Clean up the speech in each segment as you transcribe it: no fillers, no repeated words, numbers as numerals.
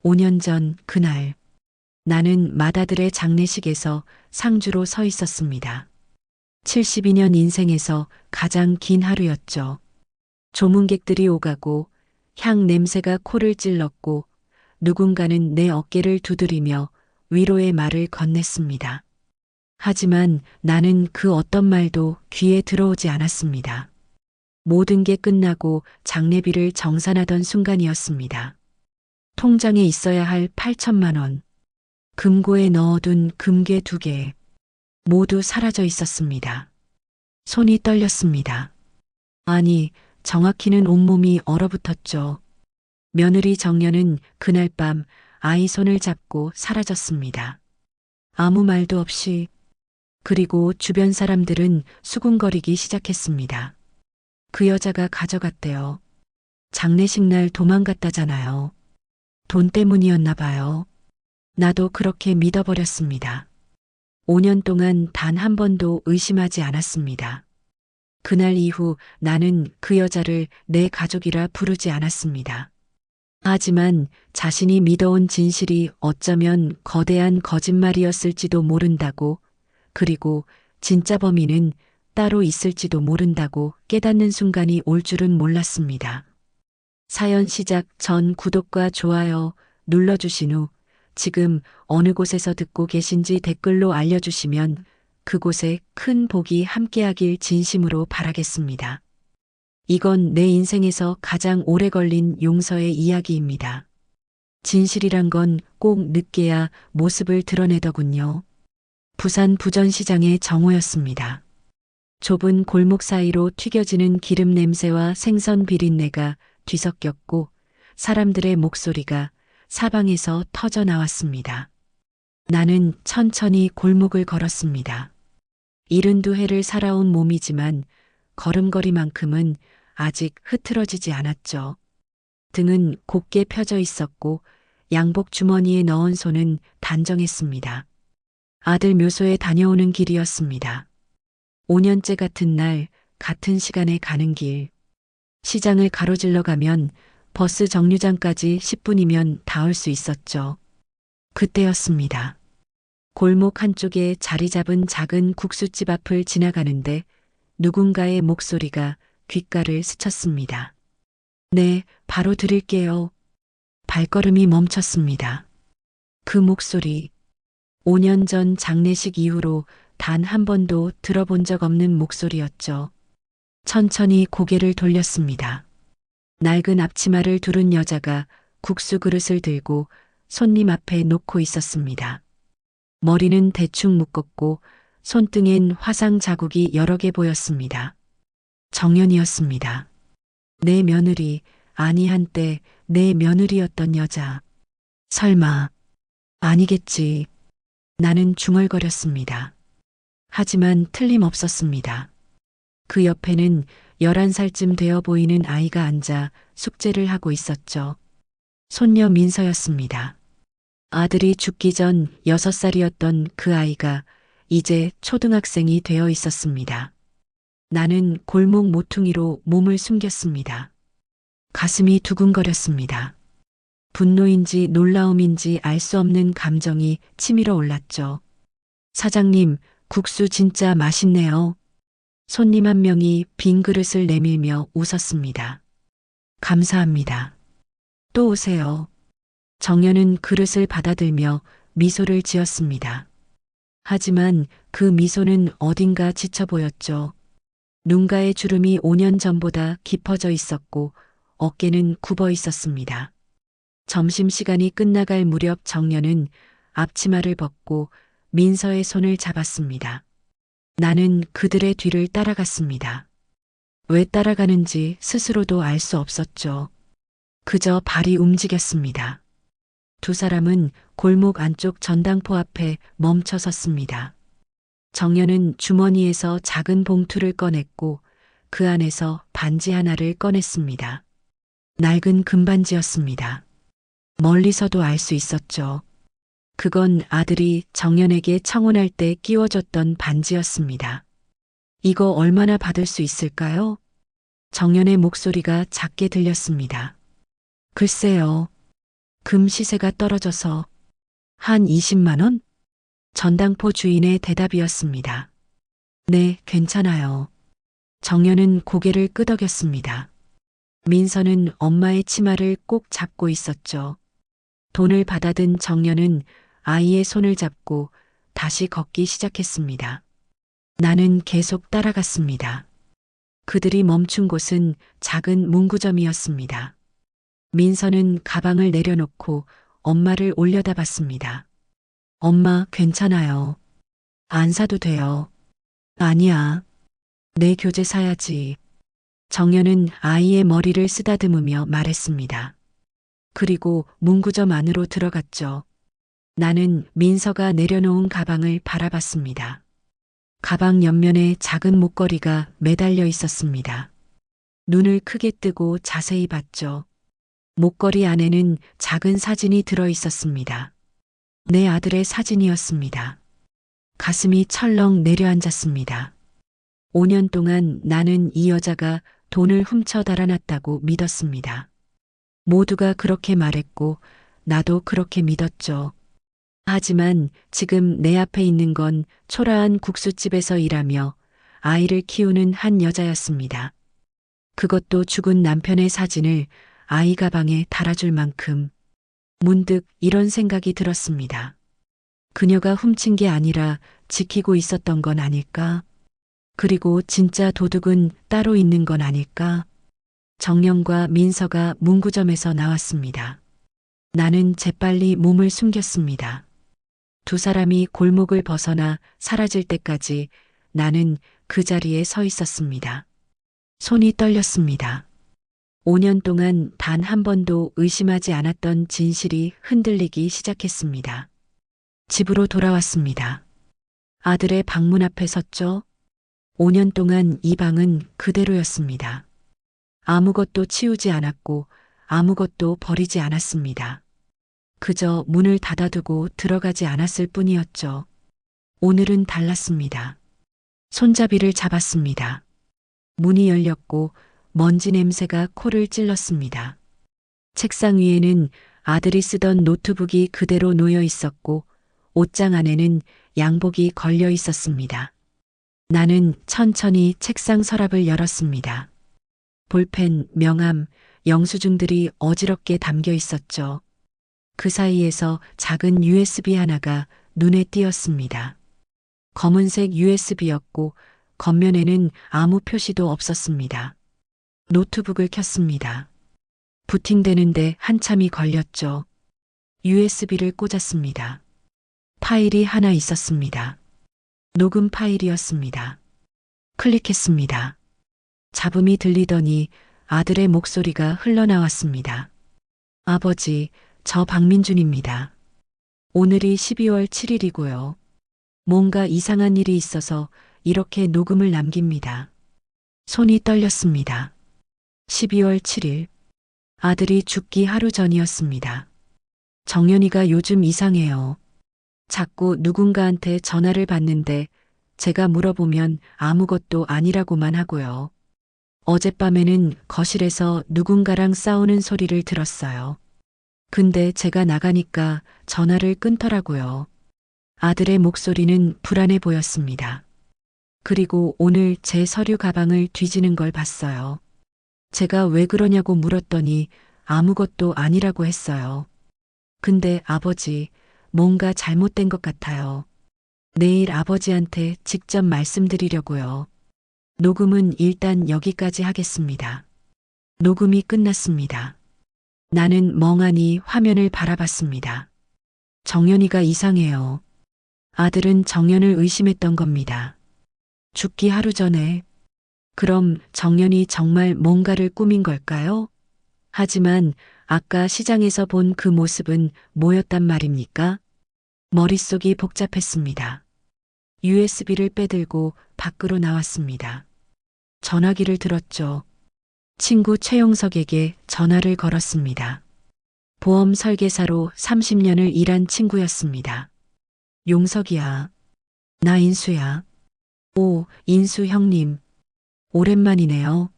5년 전 그날 나는 맏아들의 장례식에서 상주로 서 있었습니다. 72년 인생에서 가장 긴 하루였죠. 조문객들이 오가고 향 냄새가 코를 찔렀고 누군가는 내 어깨를 두드리며 위로의 말을 건넸습니다. 하지만 나는 그 어떤 말도 귀에 들어오지 않았습니다. 모든 게 끝나고 장례비를 정산하던 순간이었습니다. 통장에 있어야 할 8천만 원, 금고에 넣어둔 금괴 2개, 모두 사라져 있었습니다. 손이 떨렸습니다. 아니, 정확히는 온몸이 얼어붙었죠. 며느리 정년은 그날 밤 아이 손을 잡고 사라졌습니다. 아무 말도 없이. 그리고 주변 사람들은 수군거리기 시작했습니다. 그 여자가 가져갔대요. 장례식 날 도망갔다잖아요. 돈 때문이었나 봐요. 나도 그렇게 믿어버렸습니다. 5년 동안 단 한 번도 의심하지 않았습니다. 그날 이후 나는 그 여자를 내 가족이라 부르지 않았습니다. 하지만 자신이 믿어온 진실이 어쩌면 거대한 거짓말이었을지도 모른다고, 그리고 진짜 범인은 따로 있을지도 모른다고 깨닫는 순간이 올 줄은 몰랐습니다. 사연 시작 전 구독과 좋아요 눌러주신 후 지금 어느 곳에서 듣고 계신지 댓글로 알려주시면 그곳에 큰 복이 함께하길 진심으로 바라겠습니다. 이건 내 인생에서 가장 오래 걸린 용서의 이야기입니다. 진실이란 건 꼭 늦게야 모습을 드러내더군요. 부산 부전시장의 정오였습니다. 좁은 골목 사이로 튀겨지는 기름 냄새와 생선 비린내가 뒤섞였고 사람들의 목소리가 사방에서 터져 나왔습니다. 나는 천천히 골목을 걸었습니다. 72회를 살아온 몸이지만 걸음걸이만큼은 아직 흐트러지지 않았죠. 등은 곧게 펴져 있었고 양복 주머니에 넣은 손은 단정했습니다. 아들 묘소에 다녀오는 길이었습니다. 5년째 같은 날, 같은 시간에 가는 길. 시장을 가로질러 가면 버스 정류장까지 10분이면 닿을 수 있었죠. 그때였습니다. 골목 한쪽에 자리 잡은 작은 국수집 앞을 지나가는데 누군가의 목소리가 귓가를 스쳤습니다. 네, 바로 드릴게요. 발걸음이 멈췄습니다. 그 목소리, 5년 전 장례식 이후로 단 한 번도 들어본 적 없는 목소리였죠. 천천히 고개를 돌렸습니다. 낡은 앞치마를 두른 여자가 국수 그릇을 들고 손님 앞에 놓고 있었습니다. 머리는 대충 묶었고 손등엔 화상 자국이 여러 개 보였습니다. 정연이었습니다. 내 며느리, 아니 한때 내 며느리였던 여자. 설마, 아니겠지. 나는 중얼거렸습니다. 하지만 틀림없었습니다. 그 옆에는 11살쯤 되어 보이는 아이가 앉아 숙제를 하고 있었죠. 손녀 민서였습니다. 아들이 죽기 전 6살이었던 그 아이가 이제 초등학생이 되어 있었습니다. 나는 골목 모퉁이로 몸을 숨겼습니다. 가슴이 두근거렸습니다. 분노인지 놀라움인지 알 수 없는 감정이 치밀어 올랐죠. 사장님, 국수 진짜 맛있네요. 손님 한 명이 빈 그릇을 내밀며 웃었습니다. 감사합니다. 또 오세요. 정연은 그릇을 받아들며 미소를 지었습니다. 하지만 그 미소는 어딘가 지쳐 보였죠. 눈가의 주름이 5년 전보다 깊어져 있었고 어깨는 굽어 있었습니다. 점심시간이 끝나갈 무렵 정연은 앞치마를 벗고 민서의 손을 잡았습니다. 나는 그들의 뒤를 따라갔습니다. 왜 따라가는지 스스로도 알 수 없었죠. 그저 발이 움직였습니다. 두 사람은 골목 안쪽 전당포 앞에 멈춰 섰습니다. 정연은 주머니에서 작은 봉투를 꺼냈고 그 안에서 반지 하나를 꺼냈습니다. 낡은 금반지였습니다. 멀리서도 알 수 있었죠. 그건 아들이 정연에게 청혼할 때 끼워줬던 반지였습니다. 이거 얼마나 받을 수 있을까요? 정연의 목소리가 작게 들렸습니다. 글쎄요. 금 시세가 떨어져서 한 20만 원? 전당포 주인의 대답이었습니다. 네, 괜찮아요. 정연은 고개를 끄덕였습니다. 민서는 엄마의 치마를 꼭 잡고 있었죠. 돈을 받아든 정연은 아이의 손을 잡고 다시 걷기 시작했습니다. 나는 계속 따라갔습니다. 그들이 멈춘 곳은 작은 문구점이었습니다. 민서는 가방을 내려놓고 엄마를 올려다봤습니다. 엄마, 괜찮아요. 안 사도 돼요. 아니야. 내 교재 사야지. 정연은 아이의 머리를 쓰다듬으며 말했습니다. 그리고 문구점 안으로 들어갔죠. 나는 민서가 내려놓은 가방을 바라봤습니다. 가방 옆면에 작은 목걸이가 매달려 있었습니다. 눈을 크게 뜨고 자세히 봤죠. 목걸이 안에는 작은 사진이 들어 있었습니다. 내 아들의 사진이었습니다. 가슴이 철렁 내려앉았습니다. 5년 동안 나는 이 여자가 돈을 훔쳐 달아났다고 믿었습니다. 모두가 그렇게 말했고 나도 그렇게 믿었죠. 하지만 지금 내 앞에 있는 건 초라한 국수집에서 일하며 아이를 키우는 한 여자였습니다. 그것도 죽은 남편의 사진을 아이 가방에 달아줄 만큼 문득 이런 생각이 들었습니다. 그녀가 훔친 게 아니라 지키고 있었던 건 아닐까? 그리고 진짜 도둑은 따로 있는 건 아닐까? 정연과 민서가 문구점에서 나왔습니다. 나는 재빨리 몸을 숨겼습니다. 두 사람이 골목을 벗어나 사라질 때까지 나는 그 자리에 서 있었습니다. 손이 떨렸습니다. 5년 동안 단 한 번도 의심하지 않았던 진실이 흔들리기 시작했습니다. 집으로 돌아왔습니다. 아들의 방문 앞에 섰죠. 5년 동안 이 방은 그대로였습니다. 아무것도 치우지 않았고 아무것도 버리지 않았습니다. 그저 문을 닫아두고 들어가지 않았을 뿐이었죠. 오늘은 달랐습니다. 손잡이를 잡았습니다. 문이 열렸고 먼지 냄새가 코를 찔렀습니다. 책상 위에는 아들이 쓰던 노트북이 그대로 놓여 있었고 옷장 안에는 양복이 걸려 있었습니다. 나는 천천히 책상 서랍을 열었습니다. 볼펜, 명함, 영수증들이 어지럽게 담겨 있었죠. 그 사이에서 작은 USB 하나가 눈에 띄었습니다. 검은색 USB였고 겉면에는 아무 표시도 없었습니다. 노트북을 켰습니다. 부팅되는데 한참이 걸렸죠. USB를 꽂았습니다. 파일이 하나 있었습니다. 녹음 파일이었습니다. 클릭했습니다. 잡음이 들리더니 아들의 목소리가 흘러나왔습니다. 아버지, 저 박민준입니다. 오늘이 12월 7일이고요. 뭔가 이상한 일이 있어서 이렇게 녹음을 남깁니다. 손이 떨렸습니다. 12월 7일. 아들이 죽기 하루 전이었습니다. 정연이가 요즘 이상해요. 자꾸 누군가한테 전화를 받는데 제가 물어보면 아무것도 아니라고만 하고요. 어젯밤에는 거실에서 누군가랑 싸우는 소리를 들었어요. 근데 제가 나가니까 전화를 끊더라고요. 아들의 목소리는 불안해 보였습니다. 그리고 오늘 제 서류 가방을 뒤지는 걸 봤어요. 제가 왜 그러냐고 물었더니 아무것도 아니라고 했어요. 근데 아버지, 뭔가 잘못된 것 같아요. 내일 아버지한테 직접 말씀드리려고요. 녹음은 일단 여기까지 하겠습니다. 녹음이 끝났습니다. 나는 멍하니 화면을 바라봤습니다. 정연이가 이상해요. 아들은 정연을 의심했던 겁니다. 죽기 하루 전에. 그럼 정연이 정말 뭔가를 꾸민 걸까요? 하지만 아까 시장에서 본 그 모습은 뭐였단 말입니까? 머릿속이 복잡했습니다. USB를 빼들고 밖으로 나왔습니다. 전화기를 들었죠. 친구 최용석에게 전화를 걸었습니다. 보험 설계사로 30년을 일한 친구였습니다. 용석이야. 나 인수야. 오, 인수 형님. 오랜만이네요.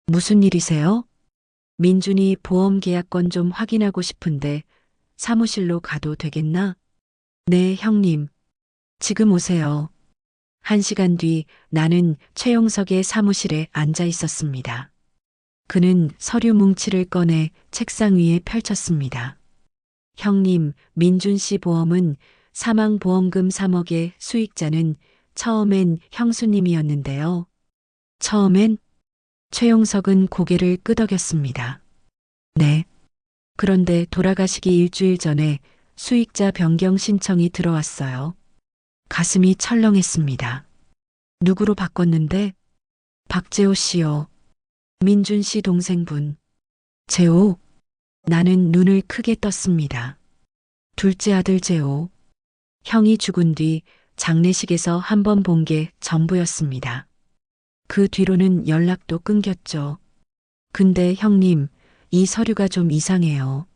무슨 일이세요? 민준이 보험 계약권 좀 확인하고 싶은데 사무실로 가도 되겠나? 네, 형님. 지금 오세요. 1시간 뒤 나는 최용석의 사무실에 앉아 있었습니다. 그는 서류 뭉치를 꺼내 책상 위에 펼쳤습니다. 형님, 민준 씨 보험은 사망보험금 3억의 수익자는 처음엔 형수님이었는데요. 처음엔 최용석은 고개를 끄덕였습니다. 네. 그런데 돌아가시기 일주일 전에 수익자 변경 신청이 들어왔어요. 가슴이 철렁했습니다. 누구로 바꿨는데? 박재호 씨요. 민준 씨 동생분. 재호? 나는 눈을 크게 떴습니다. 둘째 아들 재호. 형이 죽은 뒤 장례식에서 한 번 본 게 전부였습니다. 그 뒤로는 연락도 끊겼죠. 근데 형님, 이 서류가 좀 이상해요.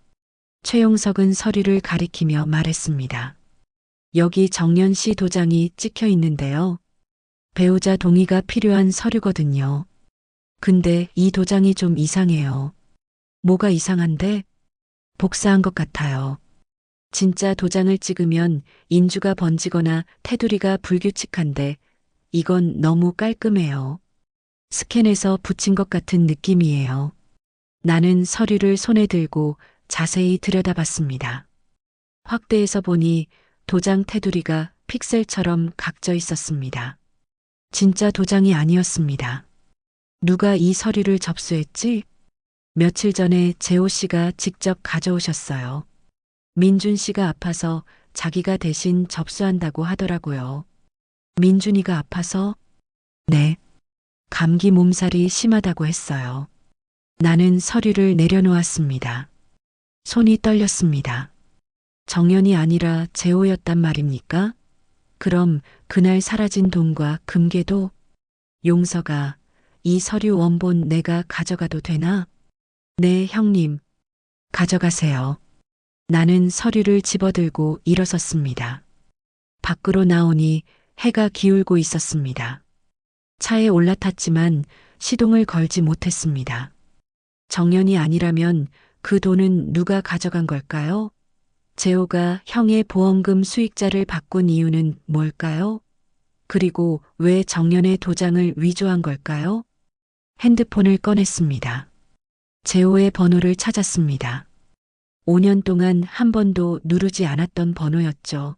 최용석은 서류를 가리키며 말했습니다. 여기 정연 씨 도장이 찍혀 있는데요. 배우자 동의가 필요한 서류거든요. 근데 이 도장이 좀 이상해요. 뭐가 이상한데? 복사한 것 같아요. 진짜 도장을 찍으면 인주가 번지거나 테두리가 불규칙한데 이건 너무 깔끔해요. 스캔해서 붙인 것 같은 느낌이에요. 나는 서류를 손에 들고 자세히 들여다봤습니다. 확대해서 보니 도장 테두리가 픽셀처럼 각져 있었습니다. 진짜 도장이 아니었습니다. 누가 이 서류를 접수했지? 며칠 전에 재호 씨가 직접 가져오셨어요. 민준 씨가 아파서 자기가 대신 접수한다고 하더라고요. 민준이가 아파서? 네. 감기 몸살이 심하다고 했어요. 나는 서류를 내려놓았습니다. 손이 떨렸습니다. 정연이 아니라 재호였단 말입니까? 그럼 그날 사라진 돈과 금괴도? 용서가, 이 서류 원본 내가 가져가도 되나? 네, 형님. 가져가세요. 나는 서류를 집어들고 일어섰습니다. 밖으로 나오니 해가 기울고 있었습니다. 차에 올라탔지만 시동을 걸지 못했습니다. 정연이 아니라면 그 돈은 누가 가져간 걸까요? 재호가 형의 보험금 수익자를 바꾼 이유는 뭘까요? 그리고 왜 정연의 도장을 위조한 걸까요? 핸드폰을 꺼냈습니다. 재호의 번호를 찾았습니다. 5년 동안 한 번도 누르지 않았던 번호였죠.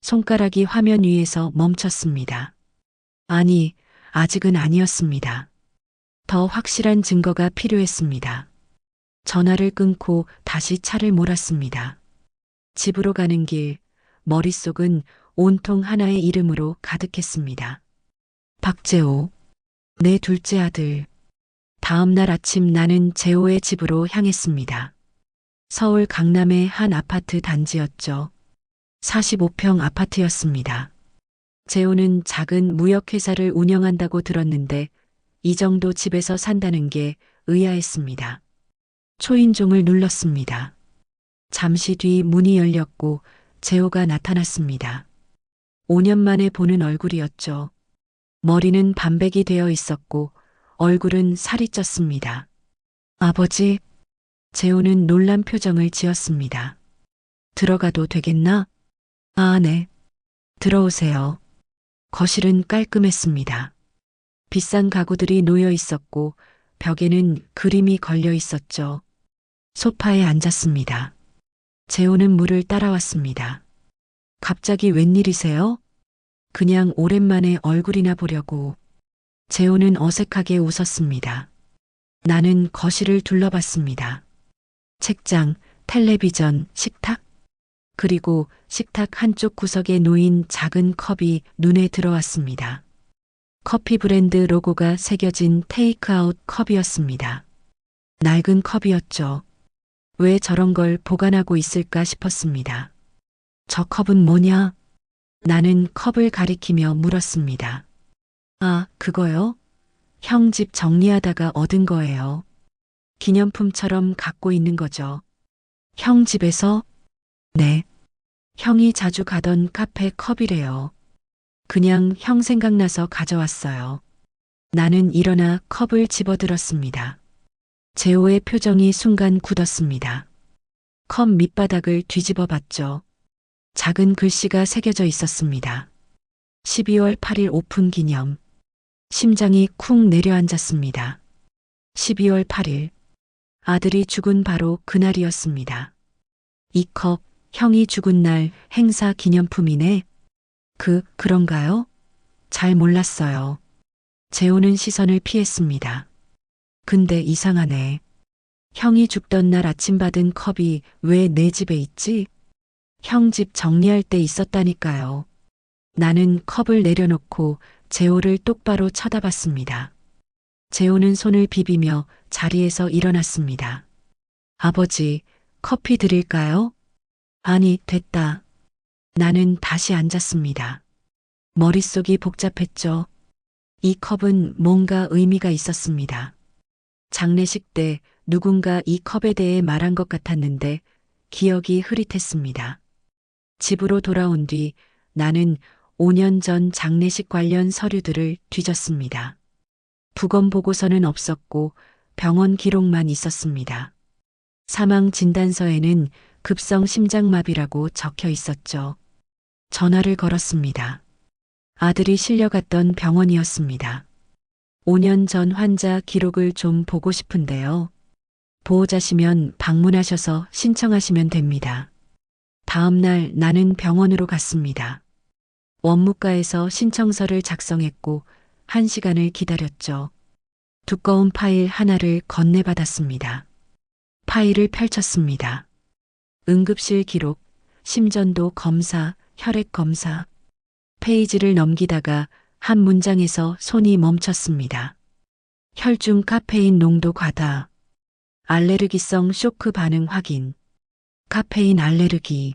손가락이 화면 위에서 멈췄습니다. 아니, 아직은 아니었습니다. 더 확실한 증거가 필요했습니다. 전화를 끊고 다시 차를 몰았습니다. 집으로 가는 길, 머릿속은 온통 하나의 이름으로 가득했습니다. 박재호, 내 둘째 아들. 다음 날 아침 나는 재호의 집으로 향했습니다. 서울 강남의 한 아파트 단지였죠. 45평 아파트였습니다. 재호는 작은 무역회사를 운영한다고 들었는데 이 정도 집에서 산다는 게 의아했습니다. 초인종을 눌렀습니다. 잠시 뒤 문이 열렸고 재호가 나타났습니다. 5년 만에 보는 얼굴이었죠. 머리는 반백이 되어 있었고 얼굴은 살이 쪘습니다. 아버지, 재호는 놀란 표정을 지었습니다. 들어가도 되겠나? 아, 네. 들어오세요. 거실은 깔끔했습니다. 비싼 가구들이 놓여 있었고 벽에는 그림이 걸려 있었죠. 소파에 앉았습니다. 재호는 물을 따라왔습니다. 갑자기 웬일이세요? 그냥 오랜만에 얼굴이나 보려고. 재호는 어색하게 웃었습니다. 나는 거실을 둘러봤습니다. 책장, 텔레비전, 식탁? 그리고 식탁 한쪽 구석에 놓인 작은 컵이 눈에 들어왔습니다. 커피 브랜드 로고가 새겨진 테이크아웃 컵이었습니다. 낡은 컵이었죠. 왜 저런 걸 보관하고 있을까 싶었습니다. 저 컵은 뭐냐? 나는 컵을 가리키며 물었습니다. 아, 그거요? 형 집 정리하다가 얻은 거예요. 기념품처럼 갖고 있는 거죠. 형 집에서? 네. 형이 자주 가던 카페 컵이래요. 그냥 형 생각나서 가져왔어요. 나는 일어나 컵을 집어들었습니다. 재호의 표정이 순간 굳었습니다. 컵 밑바닥을 뒤집어 봤죠. 작은 글씨가 새겨져 있었습니다. 12월 8일 오픈 기념. 심장이 쿵 내려앉았습니다. 12월 8일. 아들이 죽은 바로 그날이었습니다. 이 컵, 형이 죽은 날 행사 기념품이네. 그런가요? 잘 몰랐어요. 재호는 시선을 피했습니다. 근데 이상하네. 형이 죽던 날 아침 받은 컵이 왜 내 집에 있지? 형 집 정리할 때 있었다니까요. 나는 컵을 내려놓고 재호를 똑바로 쳐다봤습니다. 재호는 손을 비비며 자리에서 일어났습니다. 아버지, 커피 드릴까요? 아니, 됐다. 나는 다시 앉았습니다. 머릿속이 복잡했죠. 이 컵은 뭔가 의미가 있었습니다. 장례식 때 누군가 이 컵에 대해 말한 것 같았는데 기억이 흐릿했습니다. 집으로 돌아온 뒤 나는 5년 전 장례식 관련 서류들을 뒤졌습니다. 부검 보고서는 없었고 병원 기록만 있었습니다. 사망 진단서에는 급성 심장마비라고 적혀 있었죠. 전화를 걸었습니다. 아들이 실려갔던 병원이었습니다. 5년 전 환자 기록을 좀 보고 싶은데요. 보호자시면 방문하셔서 신청하시면 됩니다. 다음 날 나는 병원으로 갔습니다. 원무과에서 신청서를 작성했고 1시간을 기다렸죠. 두꺼운 파일 하나를 건네받았습니다. 파일을 펼쳤습니다. 응급실 기록, 심전도 검사, 혈액 검사. 페이지를 넘기다가 한 문장에서 손이 멈췄습니다. 혈중 카페인 농도 과다. 알레르기성 쇼크 반응 확인. 카페인 알레르기.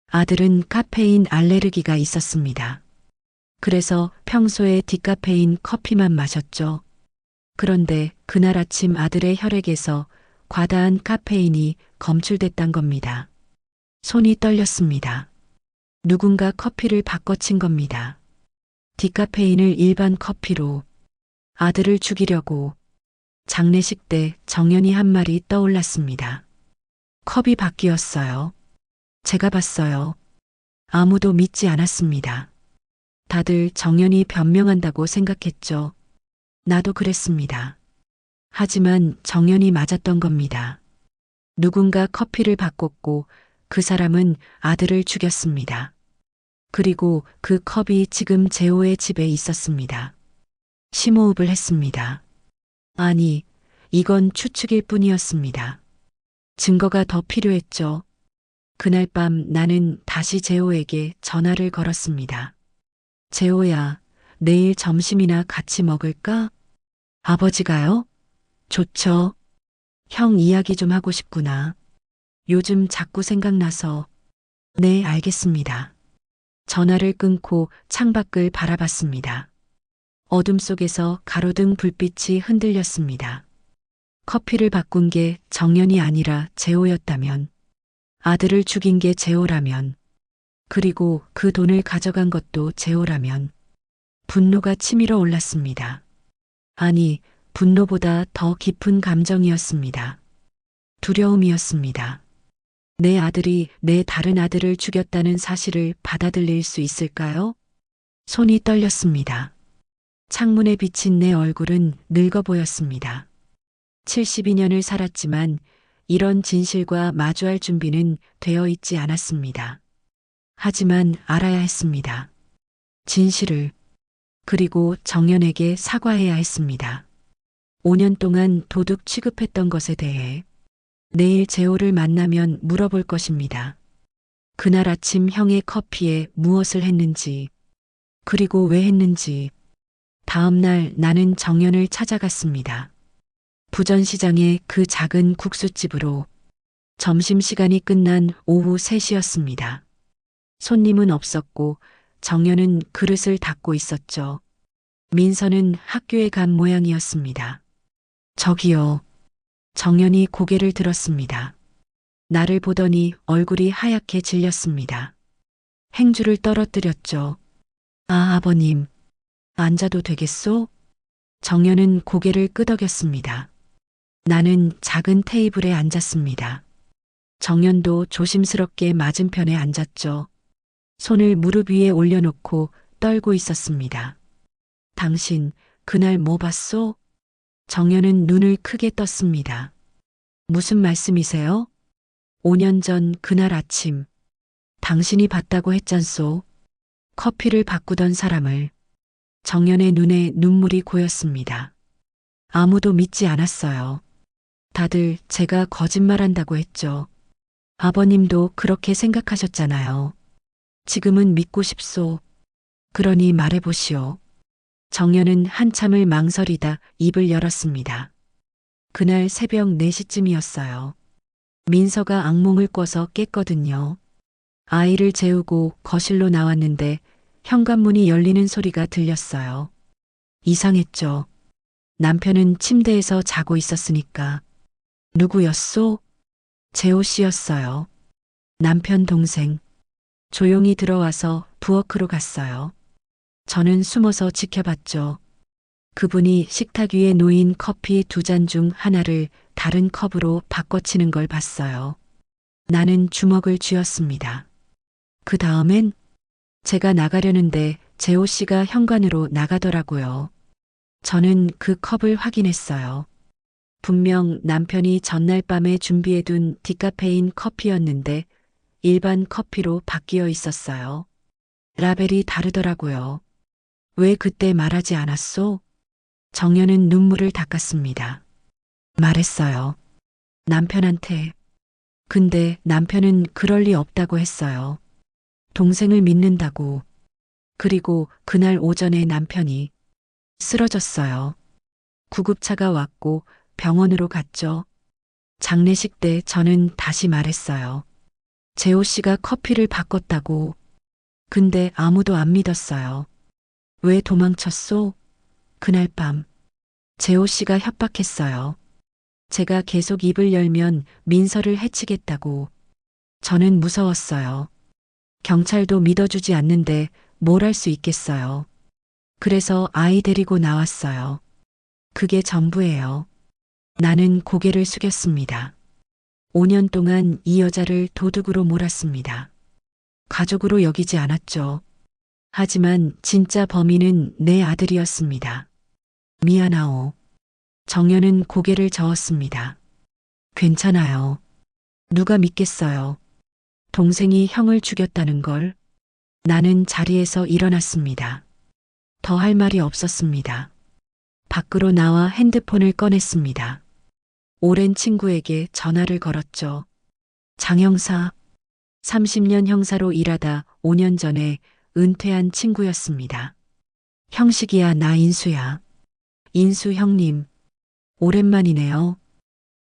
아들은 카페인 알레르기가 있었습니다. 그래서 평소에 디카페인 커피만 마셨죠. 그런데 그날 아침 아들의 혈액에서 과다한 카페인이 검출됐단 겁니다. 손이 떨렸습니다. 누군가 커피를 바꿔친 겁니다. 디카페인을 일반 커피로. 아들을 죽이려고. 장례식 때 정연이 한 말이 떠올랐습니다. 컵이 바뀌었어요. 제가 봤어요. 아무도 믿지 않았습니다. 다들 정연이 변명한다고 생각했죠. 나도 그랬습니다. 하지만 정연이 맞았던 겁니다. 누군가 커피를 바꿨고 그 사람은 아들을 죽였습니다. 그리고 그 컵이 지금 재호의 집에 있었습니다. 심호흡을 했습니다. 아니, 이건 추측일 뿐이었습니다. 증거가 더 필요했죠. 그날 밤 나는 다시 재호에게 전화를 걸었습니다. 재호야, 내일 점심이나 같이 먹을까? 아버지가요? 좋죠. 형 이야기 좀 하고 싶구나. 요즘 자꾸 생각나서. 네, 알겠습니다. 전화를 끊고 창밖을 바라봤습니다. 어둠 속에서 가로등 불빛이 흔들렸습니다. 커피를 바꾼 게 정연이 아니라 재호였다면, 아들을 죽인 게 재호라면, 그리고 그 돈을 가져간 것도 재호라면, 분노가 치밀어 올랐습니다. 아니, 분노보다 더 깊은 감정이었습니다. 두려움이었습니다. 내 아들이 내 다른 아들을 죽였다는 사실을 받아들일 수 있을까요? 손이 떨렸습니다. 창문에 비친 내 얼굴은 늙어 보였습니다. 72년을 살았지만 이런 진실과 마주할 준비는 되어 있지 않았습니다. 하지만 알아야 했습니다. 진실을. 그리고 정연에게 사과해야 했습니다. 5년 동안 도둑 취급했던 것에 대해 내일 재호를 만나면 물어볼 것입니다. 그날 아침 형의 커피에 무엇을 했는지, 그리고 왜 했는지. 다음 날 나는 정연을 찾아갔습니다. 부전시장의 그 작은 국수집으로. 점심시간이 끝난 오후 3시였습니다. 손님은 없었고 정연은 그릇을 닦고 있었죠. 민서는 학교에 간 모양이었습니다. 저기요. 정연이 고개를 들었습니다. 나를 보더니 얼굴이 하얗게 질렸습니다. 행주를 떨어뜨렸죠. 아, 아버님. 앉아도 되겠소? 정연은 고개를 끄덕였습니다. 나는 작은 테이블에 앉았습니다. 정연도 조심스럽게 맞은편에 앉았죠. 손을 무릎 위에 올려놓고 떨고 있었습니다. 당신, 그날 뭐 봤소? 정연은 눈을 크게 떴습니다. 무슨 말씀이세요? 5년 전 그날 아침, 당신이 봤다고 했잖소. 커피를 바꾸던 사람을. 정연의 눈에 눈물이 고였습니다. 아무도 믿지 않았어요. 다들 제가 거짓말한다고 했죠. 아버님도 그렇게 생각하셨잖아요. 지금은 믿고 싶소. 그러니 말해보시오. 정연은 한참을 망설이다 입을 열었습니다. 그날 새벽 4시쯤이었어요. 민서가 악몽을 꿔서 깼거든요. 아이를 재우고 거실로 나왔는데 현관문이 열리는 소리가 들렸어요. 이상했죠. 남편은 침대에서 자고 있었으니까. 누구였소? 재호 씨였어요. 남편 동생. 조용히 들어와서 부엌으로 갔어요. 저는 숨어서 지켜봤죠. 그분이 식탁 위에 놓인 커피 2잔 중 하나를 다른 컵으로 바꿔치는 걸 봤어요. 나는 주먹을 쥐었습니다. 그 다음엔 제가 나가려는데 재호 씨가 현관으로 나가더라고요. 저는 그 컵을 확인했어요. 분명 남편이 전날 밤에 준비해둔 디카페인 커피였는데 일반 커피로 바뀌어 있었어요. 라벨이 다르더라고요. 왜 그때 말하지 않았소? 정연은 눈물을 닦았습니다. 말했어요. 남편한테. 근데 남편은 그럴 리 없다고 했어요. 동생을 믿는다고. 그리고 그날 오전에 남편이 쓰러졌어요. 구급차가 왔고 병원으로 갔죠. 장례식 때 저는 다시 말했어요. 재호 씨가 커피를 바꿨다고. 근데 아무도 안 믿었어요. 왜 도망쳤소? 그날 밤 재호 씨가 협박했어요. 제가 계속 입을 열면 민서를 해치겠다고. 저는 무서웠어요. 경찰도 믿어주지 않는데 뭘 할 수 있겠어요. 그래서 아이 데리고 나왔어요. 그게 전부예요. 나는 고개를 숙였습니다. 5년 동안 이 여자를 도둑으로 몰았습니다. 가족으로 여기지 않았죠. 하지만 진짜 범인은 내 아들이었습니다. 미안하오. 정연은 고개를 저었습니다. 괜찮아요. 누가 믿겠어요. 동생이 형을 죽였다는 걸. 나는 자리에서 일어났습니다. 더 할 말이 없었습니다. 밖으로 나와 핸드폰을 꺼냈습니다. 오랜 친구에게 전화를 걸었죠. 장 형사. 30년 형사로 일하다 5년 전에 은퇴한 친구였습니다. 형식이야, 나 인수야. 인수 형님. 오랜만이네요.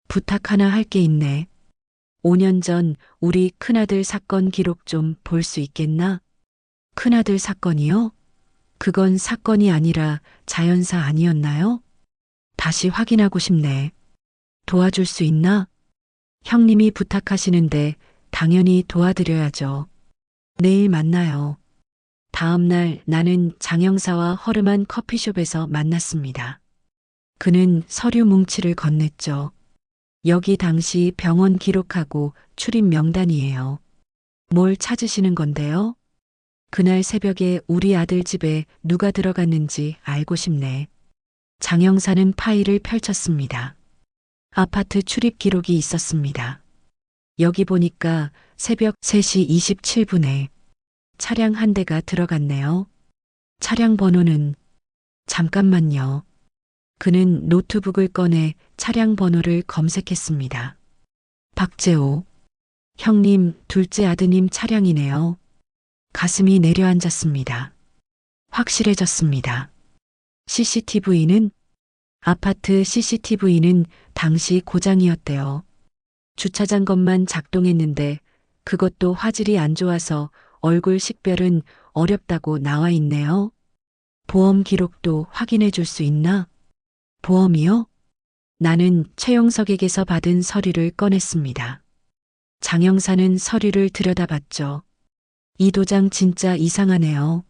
부탁 하나 할 게 있네. 5년 전 우리 큰아들 사건 기록 좀 볼 수 있겠나? 큰아들 사건이요? 그건 사건이 아니라 자연사 아니었나요? 다시 확인하고 싶네. 도와줄 수 있나? 형님이 부탁하시는데 당연히 도와드려야죠. 내일 만나요. 다음 날 나는 장 형사와 허름한 커피숍에서 만났습니다. 그는 서류 뭉치를 건넸죠. 여기 당시 병원 기록하고 출입 명단이에요. 뭘 찾으시는 건데요? 그날 새벽에 우리 아들 집에 누가 들어갔는지 알고 싶네. 장 형사는 파일을 펼쳤습니다. 아파트 출입 기록이 있었습니다. 여기 보니까 새벽 3시 27분에 차량 한 대가 들어갔네요. 차량 번호는 잠깐만요. 그는 노트북을 꺼내 차량 번호를 검색했습니다. 박재호. 형님, 둘째 아드님 차량이네요. 가슴이 내려앉았습니다. 확실해졌습니다. CCTV는? 아파트 CCTV는 당시 고장이었대요. 주차장 것만 작동했는데 그것도 화질이 안 좋아서 얼굴 식별은 어렵다고 나와 있네요. 보험 기록도 확인해 줄 수 있나? 보험이요? 나는 최용석에게서 받은 서류를 꺼냈습니다. 장 형사는 서류를 들여다봤죠. 이 도장 진짜 이상하네요.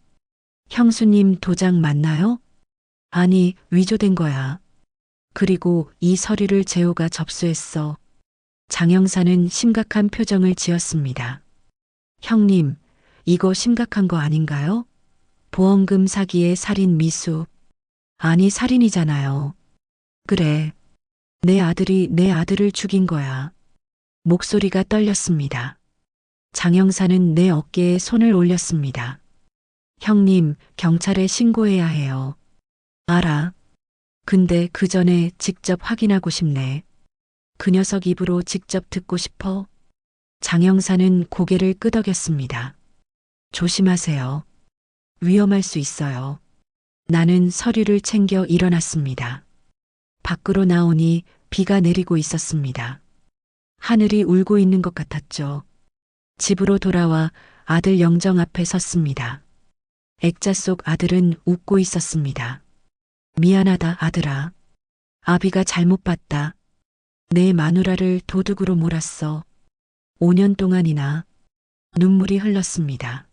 형수님 도장 맞나요? 아니, 위조된 거야. 그리고 이 서류를 재호가 접수했어. 장영사는 심각한 표정을 지었습니다. 형님, 이거 심각한 거 아닌가요? 보험금 사기에 살인 미수. 아니, 살인이잖아요. 그래. 내 아들이 내 아들을 죽인 거야. 목소리가 떨렸습니다. 장영사는 내 어깨에 손을 올렸습니다. 형님, 경찰에 신고해야 해요. 알아. 근데 그 전에 직접 확인하고 싶네. 그 녀석 입으로 직접 듣고 싶어? 장영사는 고개를 끄덕였습니다. 조심하세요. 위험할 수 있어요. 나는 서류를 챙겨 일어났습니다. 밖으로 나오니 비가 내리고 있었습니다. 하늘이 울고 있는 것 같았죠. 집으로 돌아와 아들 영정 앞에 섰습니다. 액자 속 아들은 웃고 있었습니다. 미안하다, 아들아. 아비가 잘못 봤다. 내 마누라를 도둑으로 몰았어. 5년 동안이나. 눈물이 흘렀습니다.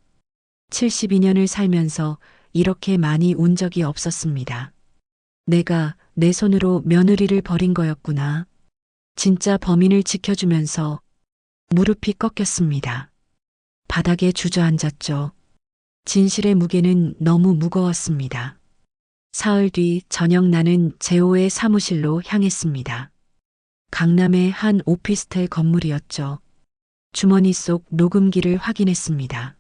72년을 살면서 이렇게 많이 운 적이 없었습니다. 내가 내 손으로 며느리를 버린 거였구나. 진짜 범인을 지켜주면서 무릎이 꺾였습니다. 바닥에 주저앉았죠. 진실의 무게는 너무 무거웠습니다. 사흘 뒤 저녁 나는 재호의 사무실로 향했습니다. 강남의 한 오피스텔 건물이었죠. 주머니 속 녹음기를 확인했습니다.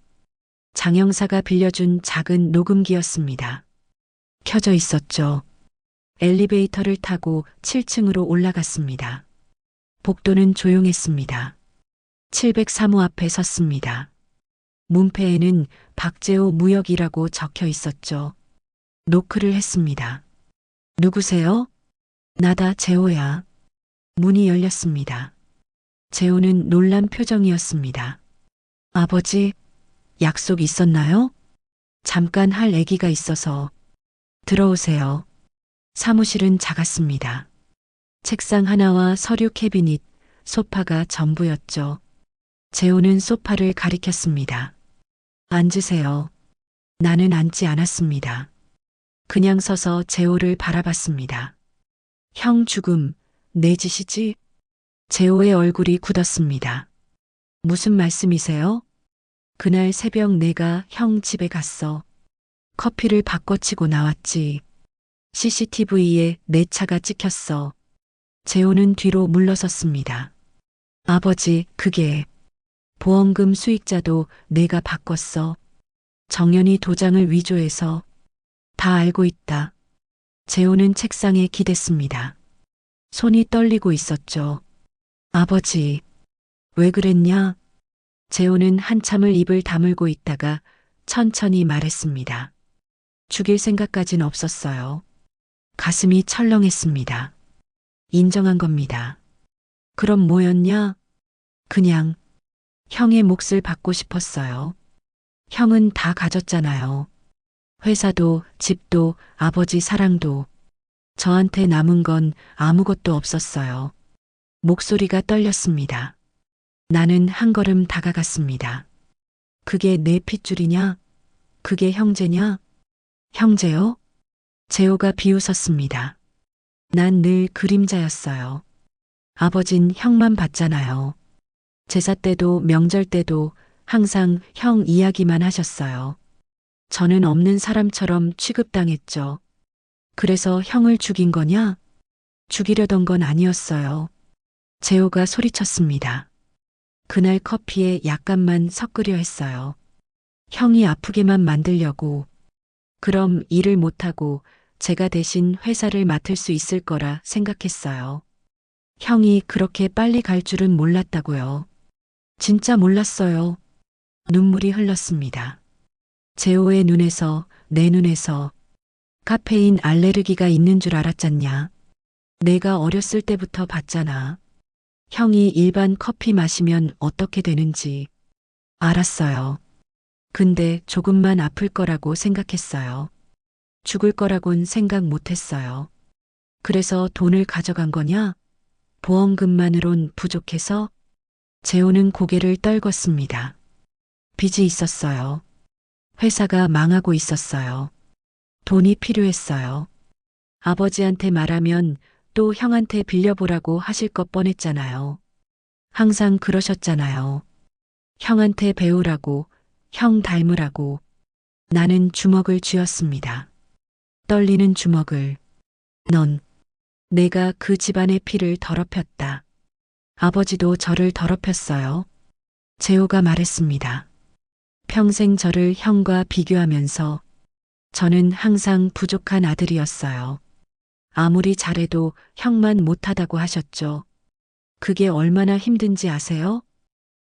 장영사가 빌려준 작은 녹음기였습니다. 켜져 있었죠. 엘리베이터를 타고 7층으로 올라갔습니다. 복도는 조용했습니다. 703호 앞에 섰습니다. 문패에는 박재호 무역이라고 적혀 있었죠. 노크를 했습니다. 누구세요? 나다, 재호야. 문이 열렸습니다. 재호는 놀란 표정이었습니다. 아버지, 약속 있었나요? 잠깐 할 얘기가 있어서. 들어오세요. 사무실은 작았습니다. 책상 하나와 서류 캐비닛, 소파가 전부였죠. 재호는 소파를 가리켰습니다. 앉으세요. 나는 앉지 않았습니다. 그냥 서서 재호를 바라봤습니다. 형 죽음, 내 짓이지? 재호의 얼굴이 굳었습니다. 무슨 말씀이세요? 그날 새벽 내가 형 집에 갔어. 커피를 바꿔치고 나왔지. CCTV에 내 차가 찍혔어. 재호는 뒤로 물러섰습니다. 아버지, 그게 보험금 수익자도 내가 바꿨어. 정연이 도장을 위조해서. 다 알고 있다. 재호는 책상에 기댔습니다. 손이 떨리고 있었죠. 아버지, 왜 그랬냐? 재호는 한참을 입을 다물고 있다가 천천히 말했습니다. 죽일 생각까진 없었어요. 가슴이 철렁했습니다. 인정한 겁니다. 그럼 뭐였냐? 그냥 형의 몫을 받고 싶었어요. 형은 다 가졌잖아요. 회사도, 집도, 아버지 사랑도. 저한테 남은 건 아무것도 없었어요. 목소리가 떨렸습니다. 나는 한 걸음 다가갔습니다. 그게 내 핏줄이냐? 그게 형제냐? 형제요? 재호가 비웃었습니다. 난 늘 그림자였어요. 아버진 형만 봤잖아요. 제사 때도 명절 때도 항상 형 이야기만 하셨어요. 저는 없는 사람처럼 취급당했죠. 그래서 형을 죽인 거냐? 죽이려던 건 아니었어요. 재호가 소리쳤습니다. 그날 커피에 약간만 섞으려 했어요. 형이 아프게만 만들려고. 그럼 일을 못하고 제가 대신 회사를 맡을 수 있을 거라 생각했어요. 형이 그렇게 빨리 갈 줄은 몰랐다고요. 진짜 몰랐어요. 눈물이 흘렀습니다. 재호의 눈에서, 내 눈에서 카페인 알레르기가 있는 줄 알았잖냐. 내가 어렸을 때부터 봤잖아. 형이 일반 커피 마시면 어떻게 되는지. 알았어요. 근데 조금만 아플 거라고 생각했어요. 죽을 거라곤 생각 못 했어요. 그래서 돈을 가져간 거냐? 보험금만으론 부족해서? 재호는 고개를 떨궜습니다. 빚이 있었어요. 회사가 망하고 있었어요. 돈이 필요했어요. 아버지한테 말하면 또 형한테 빌려보라고 하실 것 뻔했잖아요. 항상 그러셨잖아요. 형한테 배우라고, 형 닮으라고. 나는 주먹을 쥐었습니다. 떨리는 주먹을. 넌 내가 그 집안의 피를 더럽혔다. 아버지도 저를 더럽혔어요. 재호가 말했습니다. 평생 저를 형과 비교하면서 저는 항상 부족한 아들이었어요. 아무리 잘해도 형만 못하다고 하셨죠. 그게 얼마나 힘든지 아세요?